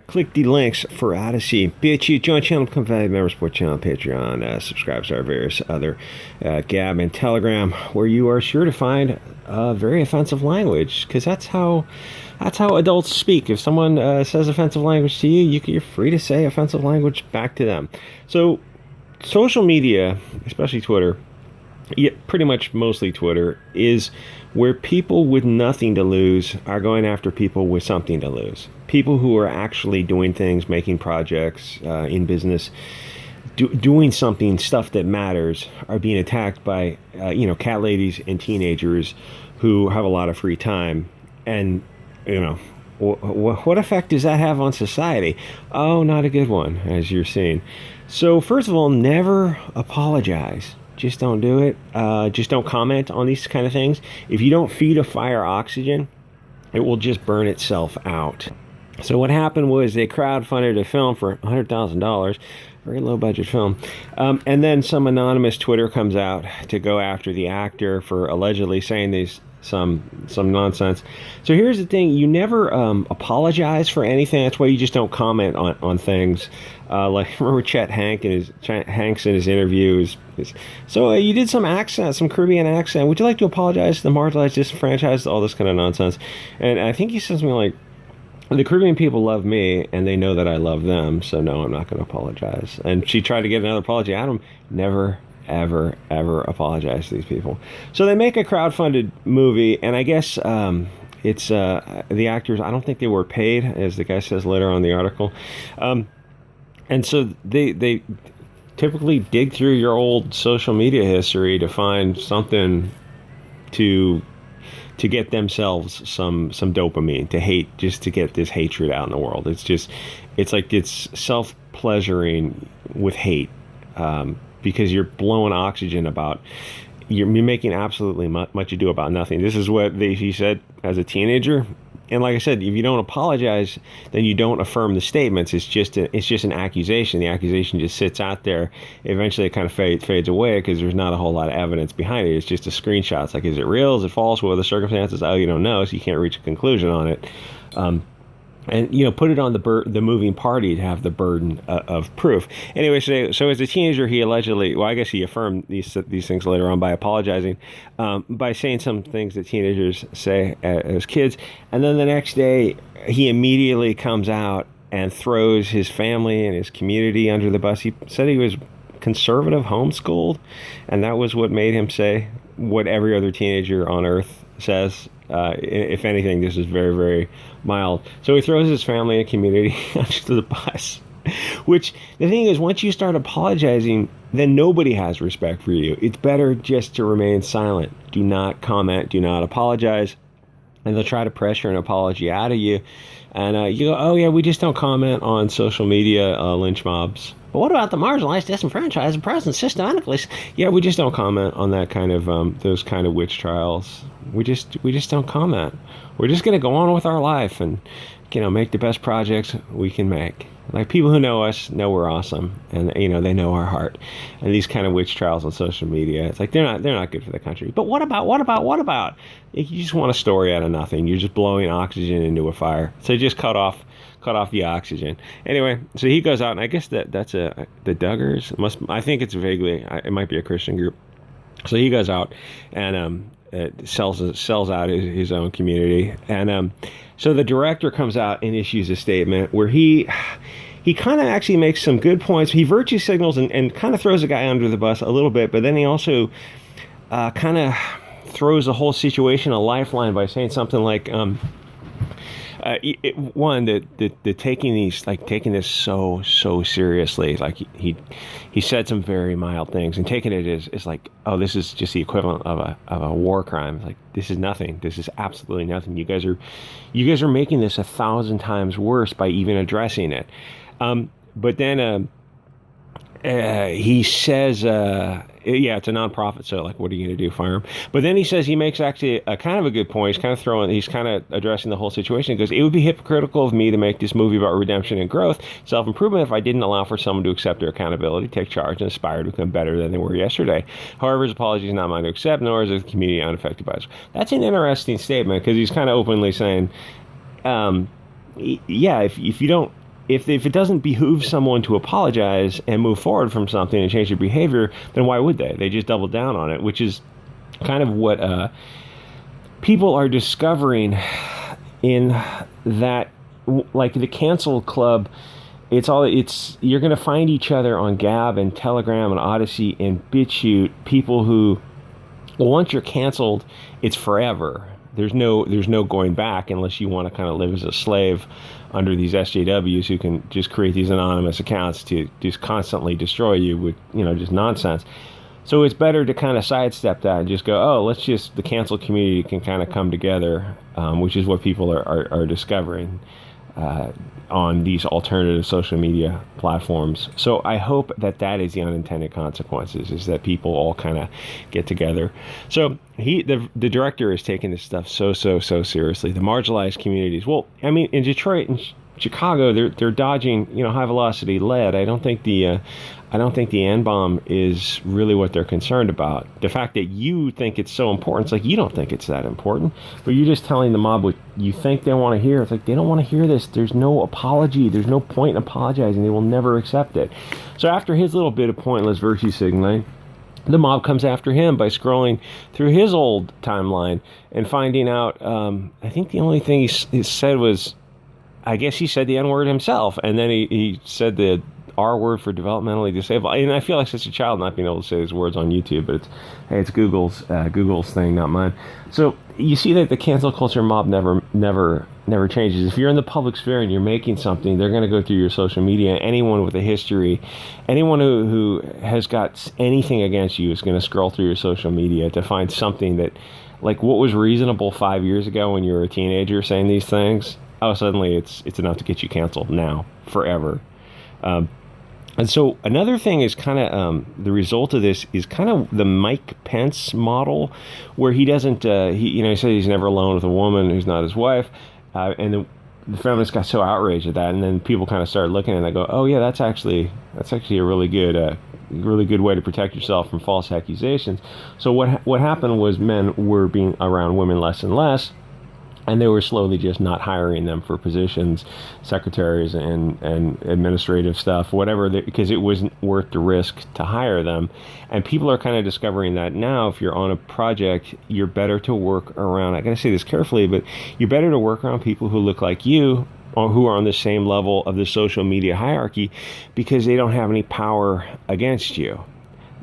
Click the links for Odyssey, BitChute, joint channel, become valued member, support channel, Patreon, subscribe to our various other Gab and Telegram, where you are sure to find very offensive language, because that's how adults speak. If someone says offensive language to you, you're free to say offensive language back to them. So social media, especially Twitter, pretty much mostly Twitter, is where people with nothing to lose are going after people with something to lose. People who are actually doing things, making projects in business, doing stuff that matters, are being attacked by, cat ladies and teenagers who have a lot of free time. And, what effect does that have on society? Oh, not a good one, as you're seeing. So, first of all, never apologize. Just don't do it. Just don't comment on these kind of things. If you don't feed a fire oxygen, it will just burn itself out. So what happened was they crowdfunded a film for $100,000, very low budget film, and then some anonymous Twitter comes out to go after the actor for allegedly saying these some nonsense. So here's the thing: you never apologize for anything. That's why you just don't comment on things. Like remember Chet Hanks in his interview so you did some Caribbean accent. Would you like to apologize to the marginalized, disenfranchised, all this kind of nonsense? And I think he says something like, the Caribbean people love me, and they know that I love them, so no, I'm not going to apologize. And she tried to get another apology out of him. Never, ever, ever apologize to these people. So they make a crowdfunded movie, and I guess it's the actors, I don't think they were paid, as the guy says later on in the article. And so they typically dig through your old social media history to find something to get themselves some dopamine, to hate, just to get this hatred out in the world. It's like it's self-pleasuring with hate, because you're blowing oxygen about, you're making absolutely much ado about nothing. This is what he said as a teenager. And like I said, if you don't apologize, then you don't affirm the statements. It's just an accusation. The accusation just sits out there. Eventually, it kind of fades away because there's not a whole lot of evidence behind it. It's just a screenshot. It's like, is it real? Is it false? What are the circumstances? Oh, you don't know, so you can't reach a conclusion on it. And put it on the moving party to have the burden of proof. Anyway, so as a teenager, he allegedly, well, I guess he affirmed these things later on by apologizing, by saying some things that teenagers say as kids, and then the next day he immediately comes out and throws his family and his community under the bus. He said he was conservative, homeschooled, and that was what made him say what every other teenager on earth says. If anything, this is very, very mild. So he throws his family and community under the bus. Which, the thing is, once you start apologizing, then nobody has respect for you. It's better just to remain silent. Do not comment. Do not apologize. And they'll try to pressure an apology out of you. And you go, oh, yeah, we just don't comment on social media lynch mobs. But what about the marginalized, disenfranchised, and present systematically? Yeah, we just don't comment on that kind of those kind of witch trials. We just don't comment. We're just going to go on with our life and make the best projects we can make. Like, people who know us know we're awesome, and they know our heart. And these kind of witch trials on social media, it's like they're not good for the country. But what about? You just want a story out of nothing. You're just blowing oxygen into a fire. So just cut off the oxygen. Anyway, so he goes out, and I guess that's the Duggars. I think it's vaguely, it might be a Christian group. So he goes out and sells out his own community, and so the director comes out and issues a statement where he kind of actually makes some good points. He virtue signals and kind of throws the guy under the bus a little bit, but then he also kind of throws the whole situation a lifeline by saying something like, the taking this so seriously. Like he said some very mild things, and taking it is like, oh, this is just the equivalent of a war crime. Like, this is nothing. This is absolutely nothing. You guys are making this 1,000 times worse by even addressing it. But then he says, it's a nonprofit, so like, what are you going to do, fire him? But then he says, he makes actually a kind of a good point. He's kind of addressing the whole situation. He goes, it would be hypocritical of me to make this movie about redemption and growth, self-improvement, if I didn't allow for someone to accept their accountability, take charge, and aspire to become better than they were yesterday. However, his apology is not mine to accept, nor is the community unaffected by it. That's an interesting statement, because he's kind of openly saying, if you don't if it doesn't behoove someone to apologize and move forward from something and change their behavior, then why would they? They just double down on it, which is kind of what people are discovering in that, like the cancel club. You're going to find each other on Gab and Telegram and Odyssey and BitChute, people who, well, once you're canceled, it's forever. There's no going back unless you want to kind of live as a slave under these SJWs who can just create these anonymous accounts to just constantly destroy you with, just nonsense. So it's better to kind of sidestep that and just go, oh, the cancel community can kind of come together, which is what people are discovering on these alternative social media platforms. So I hope that is the unintended consequences, is that people all kind of get together. So the director is taking this stuff so seriously. The marginalized communities. Well, I mean, in Detroit and Chicago, they're dodging, high velocity lead. I don't think the N-bomb is really what they're concerned about. The fact that you think it's so important, it's like you don't think it's that important, but you're just telling the mob what you think they want to hear. It's like they don't want to hear this. There's no apology. There's no point in apologizing. They will never accept it. So after his little bit of pointless virtue signaling, the mob comes after him by scrolling through his old timeline and finding out, I think the only thing he said was, I guess he said the N-word himself, and then he said the R word for developmentally disabled. And I feel like such a child not being able to say these words on YouTube, but it's Google's thing, not mine. So you see that the cancel culture mob never changes. If you're in the public sphere and you're making something, they're going to go through your social media. Anyone with a history, anyone who has got anything against you is going to scroll through your social media to find something that, like, what was reasonable 5 years ago when you were a teenager saying these things. Oh, suddenly it's enough to get you canceled now, forever. And so another thing is kind of the result of this is kind of the Mike Pence model, where he doesn't, he said he's never alone with a woman who's not his wife, and the feminists got so outraged at that, and then people kind of started looking and they go, oh yeah, that's actually a really good way to protect yourself from false accusations. So what happened was men were being around women less and less. And they were slowly just not hiring them for positions, secretaries and administrative stuff, whatever, because it wasn't worth the risk to hire them. And people are kind of discovering that now. If you're on a project, you're better to work around, I got to say this carefully, but you're better to work around people who look like you or who are on the same level of the social media hierarchy, because they don't have any power against you.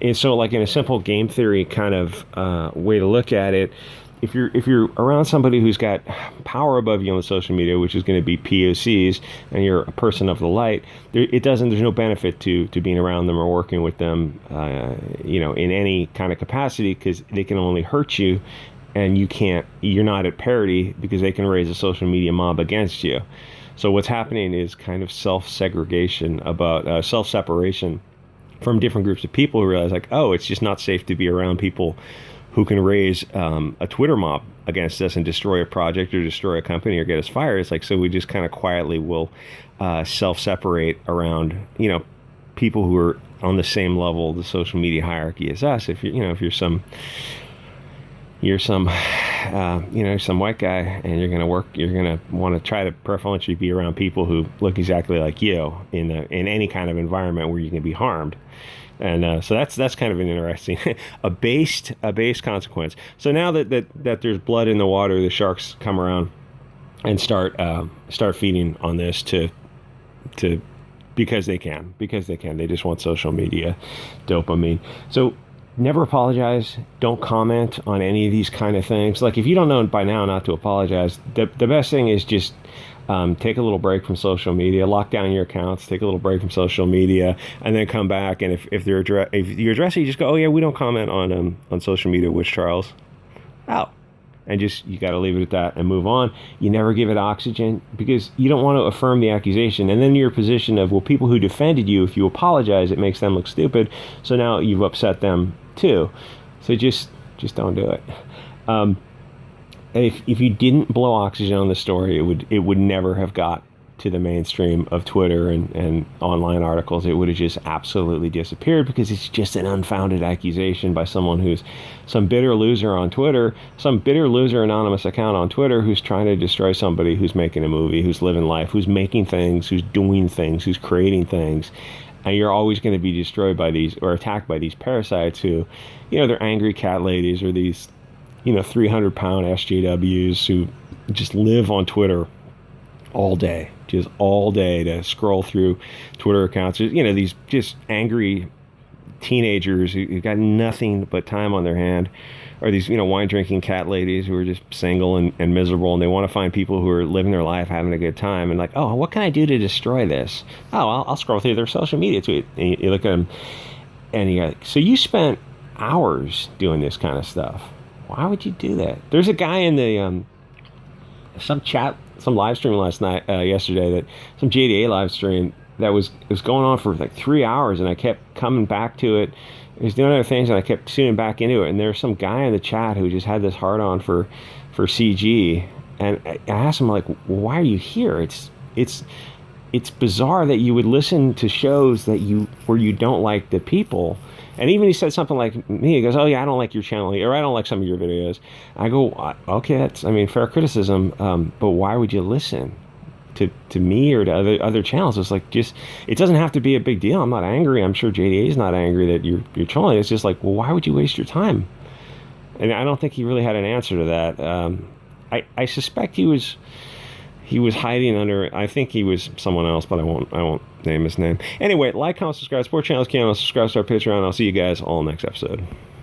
And so, like, in a simple game theory kind of way to look at it, if you're around somebody who's got power above you on the social media, which is going to be POCs, and you're a person of the light, there's no benefit to being around them or working with them, in any kind of capacity, because they can only hurt you, and you're not at parity because they can raise a social media mob against you. So what's happening is kind of self-segregation, about self-separation from different groups of people who realize, like, oh, it's just not safe to be around people who can raise a Twitter mob against us and destroy a project or destroy a company or get us fired. It's like, so we just kind of quietly will self-separate around, people who are on the same level of the social media hierarchy as us. If you're some white guy and you're going to want to try to preferentially be around people who look exactly like you in any kind of environment where you can be harmed. And so that's kind of an interesting, a based consequence. So now that there's blood in the water, the sharks come around and start feeding on this to because they can. They just want social media dopamine. So never apologize. Don't comment on any of these kind of things. Like, if you don't know by now not to apologize, the best thing is just take a little break from social media, lock down your accounts, take a little break from social media, and then come back. And if you're addressing, you just go, oh yeah, we don't comment on social media, Witch Charles. Out. And you got to leave it at that and move on. You never give it oxygen, because you don't want to affirm the accusation. And then you're in a position of, well, people who defended you, if you apologize, it makes them look stupid. So now you've upset them too. So just don't do it. If you didn't blow oxygen on the story, it would never have got to the mainstream of Twitter and online articles. It would have just absolutely disappeared because it's just an unfounded accusation by someone who's some bitter loser on Twitter, some bitter loser anonymous account on Twitter who's trying to destroy somebody who's making a movie, who's living life, who's making things, who's doing things, who's creating things. And you're always going to be destroyed by these or attacked by these parasites who, they're angry cat ladies or these, 300-pound SJWs who just live on Twitter all day, just all day to scroll through Twitter accounts. These just angry teenagers who got nothing but time on their hand, or these, wine drinking cat ladies who are just single and miserable, and they want to find people who are living their life, having a good time, and like, oh, what can I do to destroy this? Oh, I'll scroll through their social media tweet. And you look at them, and you go, so you spent hours doing this kind of stuff. Why would you do that? There's a guy in the some live stream last night, yesterday, that some JDA live stream that was going on for like 3 hours, and I kept coming back to it. He was doing other things, and I kept tuning back into it. And there's some guy in the chat who just had this hard on for CG, and I asked him, like, why are you here? It's bizarre that you would listen to shows where you don't like the people. And even he said something like me. He goes, oh yeah, I don't like your channel, or I don't like some of your videos. I go, okay, that's, fair criticism, but why would you listen to me or to other channels? It's like, just, it doesn't have to be a big deal. I'm not angry. I'm sure JDA is not angry that you're trolling. It's just like, well, why would you waste your time? And I don't think he really had an answer to that. I suspect he was hiding under, I think he was someone else, but I won't name his name. Anyway, like, comment, subscribe, support channels, subscribe to our Patreon. I'll see you guys all next episode.